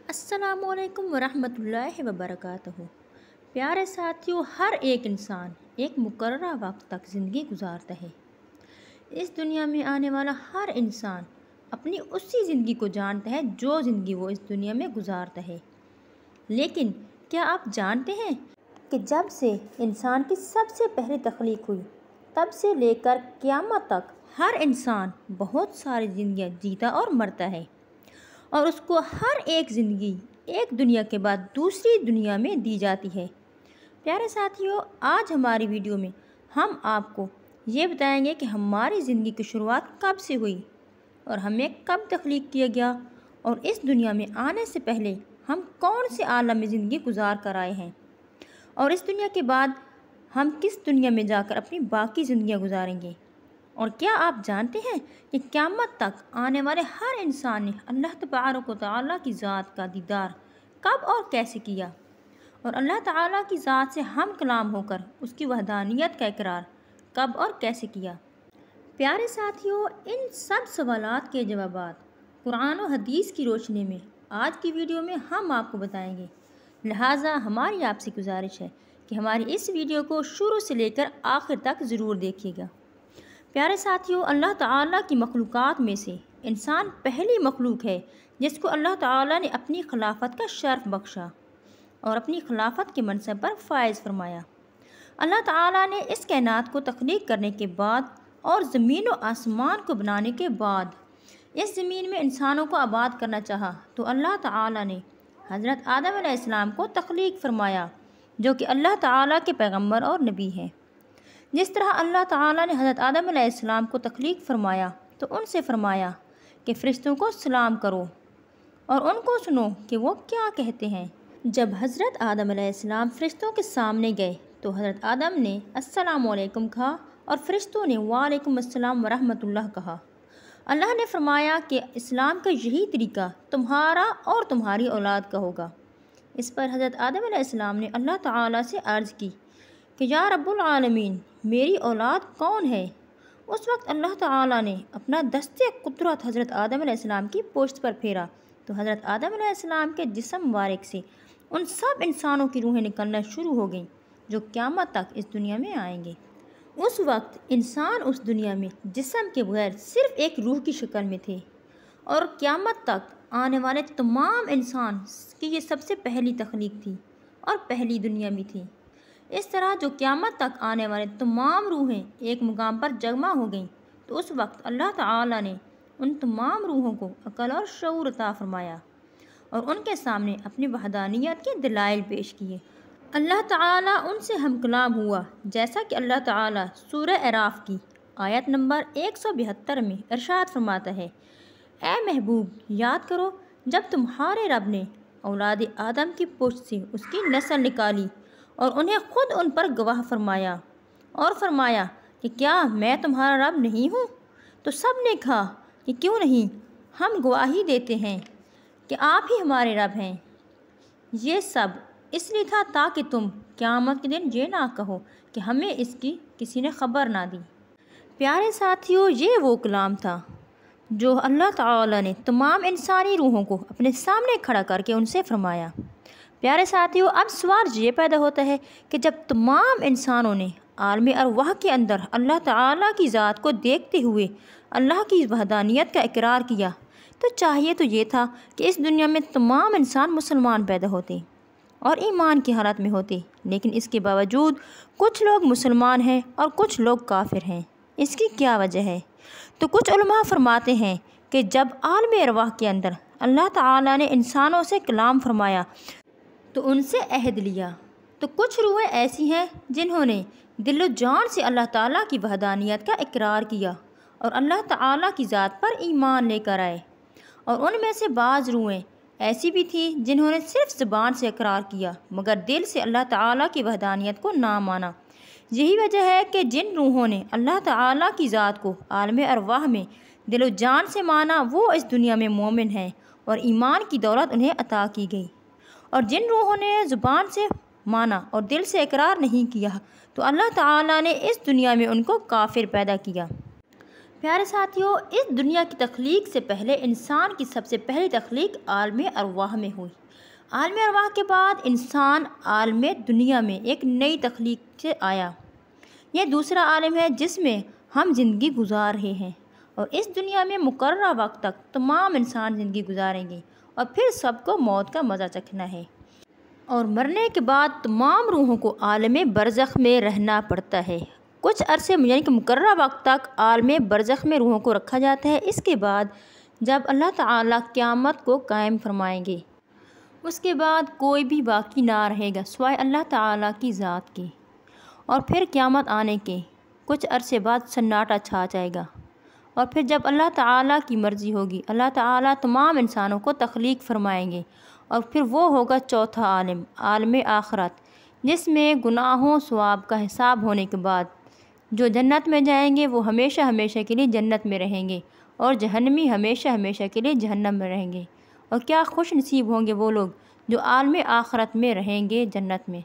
السلام علیکم ورحمۃ اللہ وبرکاتہ۔ پیارے ساتھیوں، ہر ایک انسان ایک مقررہ وقت تک زندگی گزارتا ہے۔ اس دنیا میں آنے والا ہر انسان اپنی اسی زندگی کو جانتا ہے جو زندگی وہ اس دنیا میں گزارتا ہے۔ لیکن کیا آپ جانتے ہیں کہ جب سے انسان کی سب سے پہلی تخلیق ہوئی تب سے لے کر قیامت تک ہر انسان بہت ساری زندگیاں جیتا اور مرتا ہے، اور اس کو ہر ایک زندگی ایک دنیا کے بعد دوسری دنیا میں دی جاتی ہے۔ پیارے ساتھیوں، آج ہماری ویڈیو میں ہم آپ کو یہ بتائیں گے کہ ہماری زندگی کی شروعات کب سے ہوئی اور ہمیں کب تخلیق کیا گیا، اور اس دنیا میں آنے سے پہلے ہم کون سے عالم میں زندگی گزار کر آئے ہیں، اور اس دنیا کے بعد ہم کس دنیا میں جا کر اپنی باقی زندگیاں گزاریں گے۔ اور کیا آپ جانتے ہیں کہ قیامت تک آنے والے ہر انسان نے اللہ تبارک و تعالیٰ کی ذات کا دیدار کب اور کیسے کیا، اور اللہ تعالیٰ کی ذات سے ہم کلام ہو کر اس کی وحدانیت کا اقرار کب اور کیسے کیا؟ پیارے ساتھیوں، ان سب سوالات کے جوابات قرآن و حدیث کی روشنی میں آج کی ویڈیو میں ہم آپ کو بتائیں گے، لہٰذا ہماری آپ سے گزارش ہے کہ ہماری اس ویڈیو کو شروع سے لے کر آخر تک ضرور دیکھیے گا۔ پیارے ساتھیوں، اللہ تعالیٰ کی مخلوقات میں سے انسان پہلی مخلوق ہے جس کو اللہ تعالیٰ نے اپنی خلافت کا شرف بخشا اور اپنی خلافت کے منصب پر فائز فرمایا۔ اللہ تعالیٰ نے اس کائنات کو تخلیق کرنے کے بعد اور زمین و آسمان کو بنانے کے بعد اس زمین میں انسانوں کو آباد کرنا چاہا تو اللہ تعالیٰ نے حضرت آدم علیہ السلام کو تخلیق فرمایا، جو کہ اللہ تعالیٰ کے پیغمبر اور نبی ہیں۔ جس طرح اللہ تعالیٰ نے حضرت آدم علیہ السلام کو تخلیق فرمایا تو ان سے فرمایا کہ فرشتوں کو سلام کرو اور ان کو سنو کہ وہ کیا کہتے ہیں۔ جب حضرت آدم علیہ السلام فرشتوں کے سامنے گئے تو حضرت آدم نے السلام علیکم کہا اور فرشتوں نے وعلیکم السلام ورحمۃ اللہ کہا۔ اللہ نے فرمایا کہ اسلام کا یہی طریقہ تمہارا اور تمہاری اولاد کا ہوگا۔ اس پر حضرت آدم علیہ السلام نے اللہ تعالیٰ سے عرض کی کہ یا رب العالمین، میری اولاد کون ہے؟ اس وقت اللہ تعالیٰ نے اپنا دست قدرت حضرت آدم علیہ السلام کی پشت پر پھیرا تو حضرت آدم علیہ السلام کے جسم مبارک سے ان سب انسانوں کی روحیں نکلنا شروع ہو گئیں جو قیامت تک اس دنیا میں آئیں گے۔ اس وقت انسان اس دنیا میں جسم کے بغیر صرف ایک روح کی شکل میں تھے، اور قیامت تک آنے والے تمام انسان کی یہ سب سے پہلی تخلیق تھی اور پہلی دنیا میں تھی۔ اس طرح جو قیامت تک آنے والے تمام روحیں ایک مقام پر جمع ہو گئیں تو اس وقت اللہ تعالیٰ نے ان تمام روحوں کو عقل اور شعور عطا فرمایا اور ان کے سامنے اپنی وحدانیت کے دلائل پیش کیے۔ اللہ تعالیٰ ان سے ہم کلام ہوا، جیسا کہ اللہ تعالیٰ سورہ اعراف کی آیت نمبر 172 میں ارشاد فرماتا ہے، اے محبوب، یاد کرو جب تمہارے رب نے اولاد آدم کی پشت سے اس کی نسل نکالی اور انہیں خود ان پر گواہ فرمایا اور فرمایا کہ کیا میں تمہارا رب نہیں ہوں؟ تو سب نے کہا کہ کیوں نہیں، ہم گواہی دیتے ہیں کہ آپ ہی ہمارے رب ہیں۔ یہ سب اس لیے تھا تاکہ تم قیامت کے دن یہ نہ کہو کہ ہمیں اس کی کسی نے خبر نہ دی۔ پیارے ساتھیوں، یہ وہ کلام تھا جو اللہ تعالیٰ نے تمام انسانی روحوں کو اپنے سامنے کھڑا کر کے ان سے فرمایا۔ پیارے ساتھیوں، اب سوال یہ پیدا ہوتا ہے کہ جب تمام انسانوں نے عالم ارواح کے اندر اللہ تعالیٰ کی ذات کو دیکھتے ہوئے اللہ کی وحدانیت کا اقرار کیا تو چاہیے تو یہ تھا کہ اس دنیا میں تمام انسان مسلمان پیدا ہوتے اور ایمان کی حالت میں ہوتے، لیکن اس کے باوجود کچھ لوگ مسلمان ہیں اور کچھ لوگ کافر ہیں۔ اس کی کیا وجہ ہے؟ تو کچھ علماء فرماتے ہیں کہ جب عالم ارواح کے اندر اللہ تعالیٰ نے انسانوں سے کلام فرمایا تو ان سے عہد لیا، تو کچھ روحیں ایسی ہیں جنہوں نے دل و جان سے اللہ تعالیٰ کی وحدانیت کا اقرار کیا اور اللہ تعالیٰ کی ذات پر ایمان لے کر آئے، اور ان میں سے بعض روحیں ایسی بھی تھیں جنہوں نے صرف زبان سے اقرار کیا مگر دل سے اللہ تعالیٰ کی وحدانیت کو نہ مانا۔ یہی وجہ ہے کہ جن روحوں نے اللہ تعالیٰ کی ذات کو عالم ارواح میں دل و جان سے مانا وہ اس دنیا میں مومن ہیں اور ایمان کی دولت انہیں عطا کی گئی، اور جن روحوں نے زبان سے مانا اور دل سے اقرار نہیں کیا تو اللہ تعالیٰ نے اس دنیا میں ان کو کافر پیدا کیا۔ پیارے ساتھیوں، اس دنیا کی تخلیق سے پہلے انسان کی سب سے پہلی تخلیق عالم ارواح میں ہوئی۔ عالم ارواح کے بعد انسان عالم دنیا میں ایک نئی تخلیق سے آیا۔ یہ دوسرا عالم ہے جس میں ہم زندگی گزار رہے ہیں، اور اس دنیا میں مقررہ وقت تک تمام انسان زندگی گزاریں گے اور پھر سب کو موت کا مزہ چکھنا ہے، اور مرنے کے بعد تمام روحوں کو عالم برزخ میں رہنا پڑتا ہے۔ کچھ عرصے یعنی کہ مقررہ وقت تک عالم برزخ میں روحوں کو رکھا جاتا ہے۔ اس کے بعد جب اللہ تعالیٰ قیامت کو قائم فرمائیں گے، اس کے بعد کوئی بھی باقی نہ رہے گا سوائے اللہ تعالیٰ کی ذات کے، اور پھر قیامت آنے کے کچھ عرصے بعد سناٹا چھا جائے گا، اور پھر جب اللہ تعالیٰ کی مرضی ہوگی اللہ تعالیٰ تمام انسانوں کو تخلیق فرمائیں گے، اور پھر وہ ہوگا چوتھا عالم، عالم آخرت، جس میں گناہوں ثواب کا حساب ہونے کے بعد جو جنت میں جائیں گے وہ ہمیشہ ہمیشہ کے لیے جنت میں رہیں گے، اور جہنمی ہمیشہ ہمیشہ کے لیے جہنم میں رہیں گے۔ اور کیا خوش نصیب ہوں گے وہ لوگ جو عالم آخرت میں رہیں گے جنت میں۔